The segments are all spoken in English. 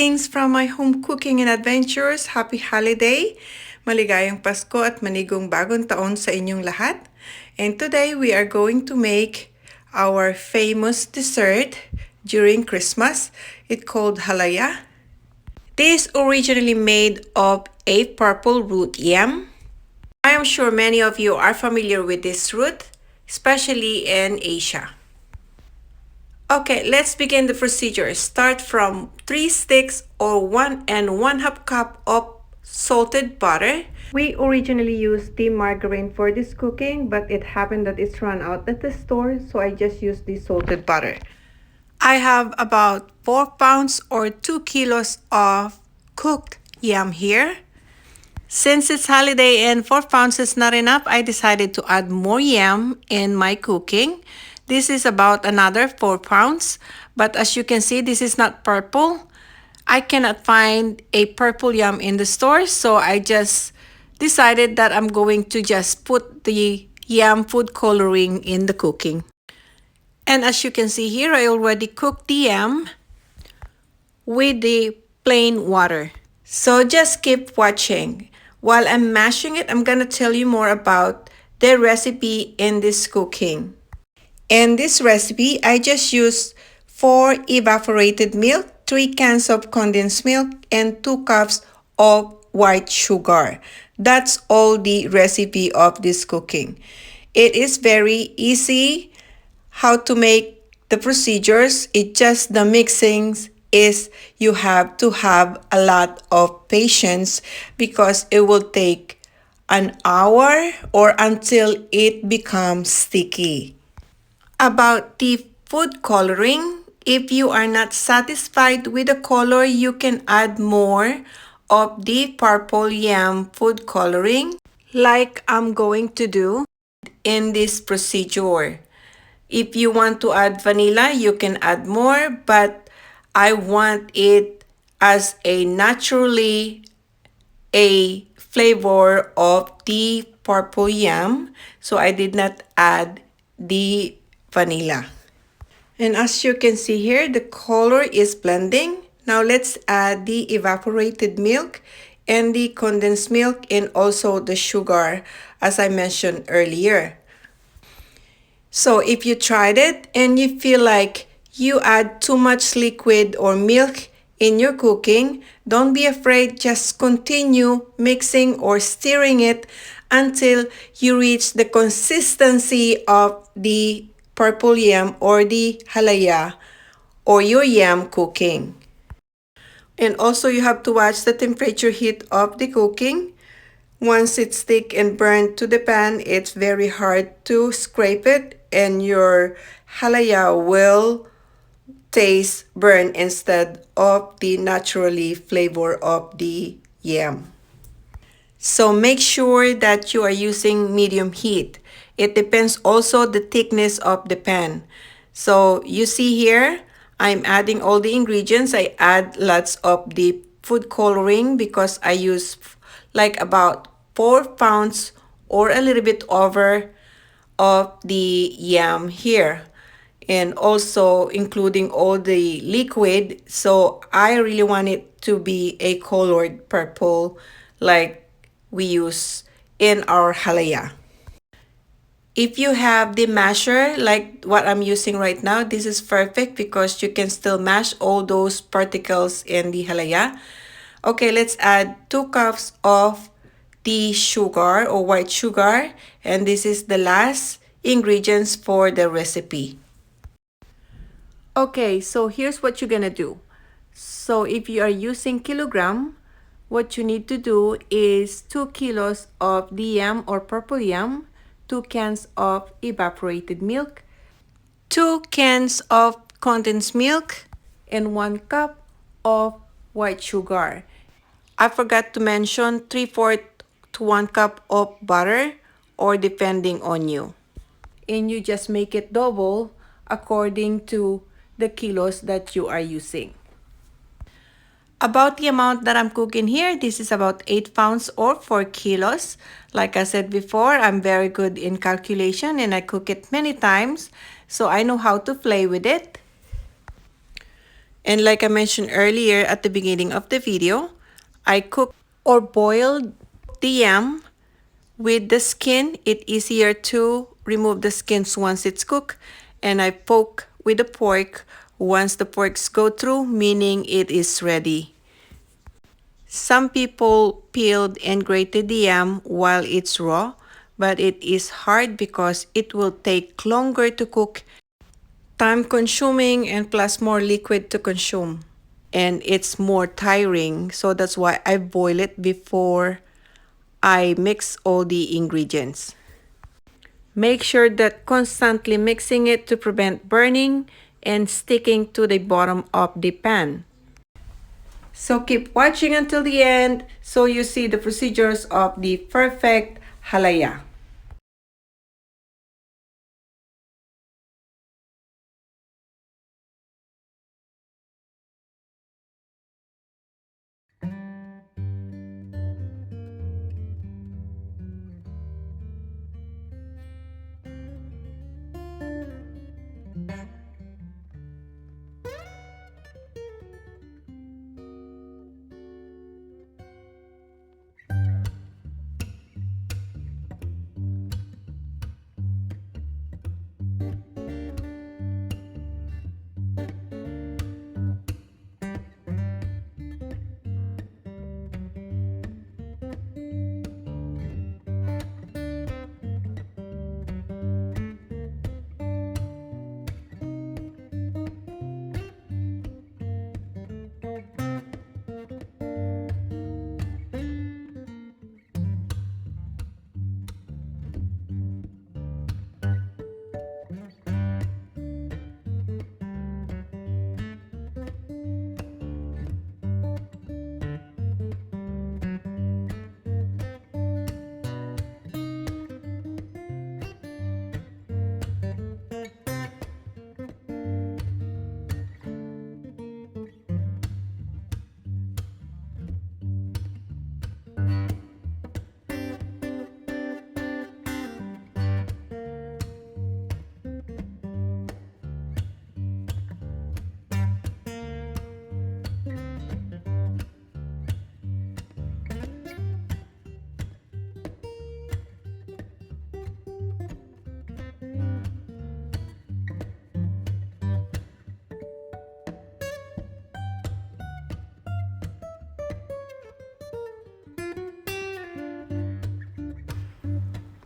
Greetings from my home cooking and adventures. Happy holiday! Maligayang Pasko at manigong bagong taon sa inyong lahat. And today we are going to make our famous dessert during Christmas. It's called Halaya. This originally made of a purple root yam. I am sure many of you are familiar with this root, especially in Asia. Okay, let's begin the procedure. Start from 3 sticks or 1 1/2 cup of salted butter. We originally used the margarine for this cooking, but it happened that it's run out at the store, so I just used the salted butter. I have about 4 pounds or 2 kilos of cooked yam here. Since it's holiday and 4 pounds is not enough, I decided to add more yam in my cooking. This is about another 4 pounds, but as you can see, this is not purple. I cannot find a purple yam in the store, so I just decided that I'm going to just put the yam food coloring in the cooking. And as you can see here, I already cooked the yam with the plain water. So just keep watching. While I'm mashing it, I'm gonna tell you more about the recipe in this cooking. In this recipe, I just used 4 evaporated milk, 3 cans of condensed milk, and 2 cups of white sugar. That's all the recipe of this cooking. It is very easy how to make the procedures. It's just the mixings is you have to have a lot of patience because it will take an hour or until it becomes sticky. About the food coloring, if you are not satisfied with the color, you can add more of the purple yam food coloring like I'm going to do in this procedure. If you want to add vanilla, you can add more, but I want it as a naturally a flavor of the purple yam, so I did not add the vanilla. And as you can see here, the color is blending. Now let's add the evaporated milk and the condensed milk and also the sugar as I mentioned earlier. So if you tried it and you feel like you add too much liquid or milk in your cooking, don't be afraid, just continue mixing or stirring it until you reach the consistency of the purple yam or the halaya or your yam cooking. And also you have to watch the temperature heat of the cooking. Once it's stick and burnt to the pan, it's very hard to scrape it and your halaya will taste burnt instead of the naturally flavor of the yam. So make sure that you are using medium heat. It depends also the thickness of the pan. So you see here, I'm adding all the ingredients. I add lots of the food coloring because I use like about 4 pounds or a little bit over of the yam here, and also including all the liquid. So I really want it to be a colored purple like we use in our halaya. If you have the masher like what I'm using right now, this is perfect because you can still mash all those particles in the halaya. Okay, let's add 2 cups of the sugar or white sugar, and this is the last ingredients for the recipe. Okay, so here's what you're gonna do. So if you are using kilogram, what you need to do is 2 kilos of the yam or purple yam, 2 cans of evaporated milk, 2 cans of condensed milk, and 1 cup of white sugar. I forgot to mention 3/4 to 1 cup of butter or depending on you. And you just make it double according to the kilos that you are using. About the amount that I'm cooking here, this is about 8 pounds or 4 kilos. Like I said before, I'm very good in calculation and I cook it many times, so I know how to play with it. And like I mentioned earlier at the beginning of the video, I cooked or boiled the yam with the skin. It's easier to remove the skins once it's cooked. And I poke with the pork once the porks go through, meaning it is ready. Some people peeled and grated the yam while it's raw, but it is hard because it will take longer to cook, time consuming, and plus more liquid to consume. And it's more tiring, so that's why I boil it before I mix all the ingredients. Make sure that constantly mixing it to prevent burning and sticking to the bottom of the pan. So keep watching until the end so you see the procedures of the perfect halaya.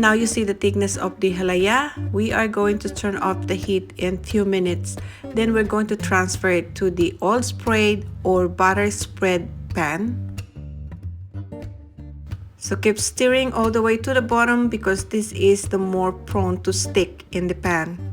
Now you see the thickness of the halaya. We are going to turn off the heat in few minutes. Then we're going to transfer it to the oil sprayed or butter spread pan. So keep stirring all the way to the bottom because this is the more prone to stick in the pan.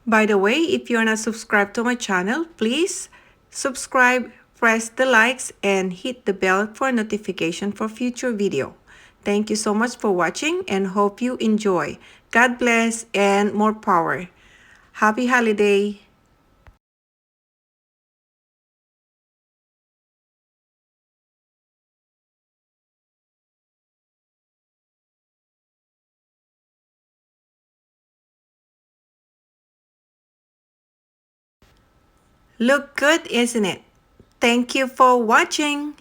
By the way, if you're not subscribed to my channel, please subscribe, press the likes, and hit the bell for notification for future video. Thank you so much for watching and hope you enjoy. God bless and more power. Happy holiday! Look good, isn't it? Thank you for watching.